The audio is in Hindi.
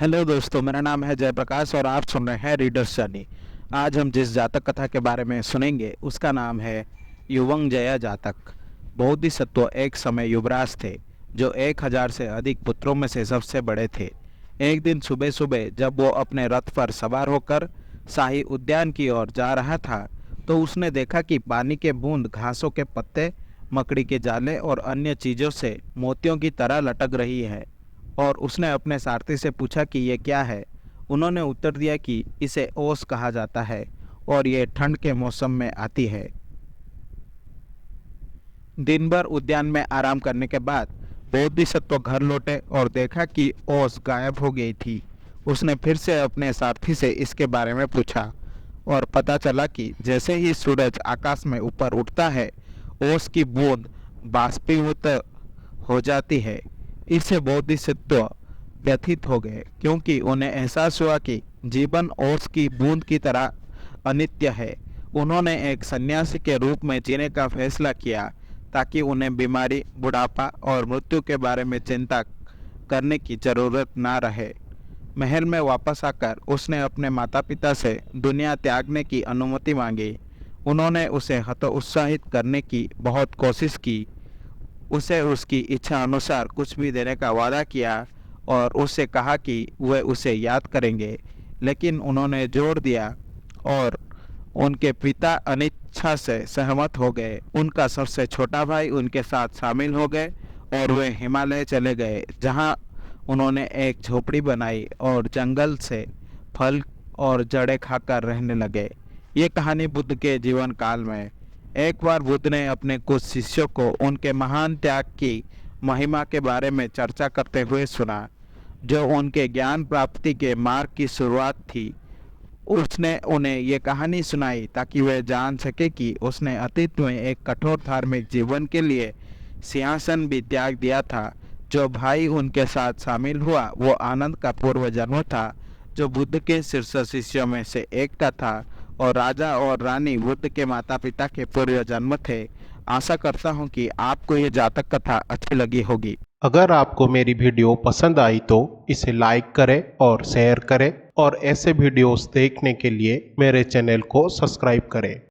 हेलो दोस्तों, मेरा नाम है जयप्रकाश और आप सुन रहे हैं रीडर्स जर्नी। आज हम जिस जातक कथा के बारे में सुनेंगे उसका नाम है युवंग जया जातक। बोधिसत्व एक समय युवराज थे जो 1000 से अधिक पुत्रों में से सबसे बड़े थे। एक दिन सुबह सुबह जब वो अपने रथ पर सवार होकर शाही उद्यान की ओर जा रहा था तो उसने देखा कि पानी के बूंद घासों के पत्ते, मकड़ी के जाले और अन्य चीज़ों से मोतियों की तरह लटक रही है। और उसने अपने सारथी से पूछा कि ये क्या है। उन्होंने उत्तर दिया कि इसे ओस कहा जाता है और ये ठंड के मौसम में आती है। दिन भर उद्यान में आराम करने के बाद बोधिसत्व घर लौटे और देखा कि ओस गायब हो गई थी। उसने फिर से अपने सारथी से इसके बारे में पूछा और पता चला कि जैसे ही सूरज आकाश में ऊपर उठता है ओस की बूंद बाष्पीभूत हो जाती है। इससे बोधिसत्व व्यथित हो गए क्योंकि उन्हें एहसास हुआ कि जीवन ओस की बूंद की तरह अनित्य है। उन्होंने एक सन्यासी के रूप में जीने का फैसला किया ताकि उन्हें बीमारी, बुढ़ापा और मृत्यु के बारे में चिंता करने की जरूरत ना रहे। महल में वापस आकर उसने अपने माता पिता से दुनिया त्यागने की अनुमति मांगी। उन्होंने उसे हतोत्साहित करने की बहुत कोशिश की, उसे उसकी इच्छा अनुसार कुछ भी देने का वादा किया और उससे कहा कि वे उसे याद करेंगे, लेकिन उन्होंने जोर दिया और उनके पिता अनिच्छा से सहमत हो गए। उनका सबसे छोटा भाई उनके साथ शामिल हो गए और वे हिमालय चले गए, जहां उन्होंने एक झोपड़ी बनाई और जंगल से फल और जड़ें खाकर रहने लगे। ये कहानी बुद्ध के जीवन काल में। एक बार बुद्ध ने अपने कुछ शिष्यों को उनके महान त्याग की महिमा के बारे में चर्चा करते हुए सुना, जो उनके ज्ञान प्राप्ति के मार्ग की शुरुआत थी। उसने उन्हें ये कहानी सुनाई ताकि वे जान सके कि उसने अतीत में एक कठोर धार्मिक जीवन के लिए सिंहासन भी त्याग दिया था। जो भाई उनके साथ शामिल हुआ वो आनंद का पूर्व जन्म था, जो बुद्ध के शीर्ष शिष्यों में से एक का था और राजा और रानी बुद्ध के माता पिता के पूर्व जन्म थे। आशा करता हूँ कि आपको ये जातक कथा अच्छी लगी होगी। अगर आपको मेरी वीडियो पसंद आई तो इसे लाइक करें और शेयर करें और ऐसे वीडियोस देखने के लिए मेरे चैनल को सब्सक्राइब करें।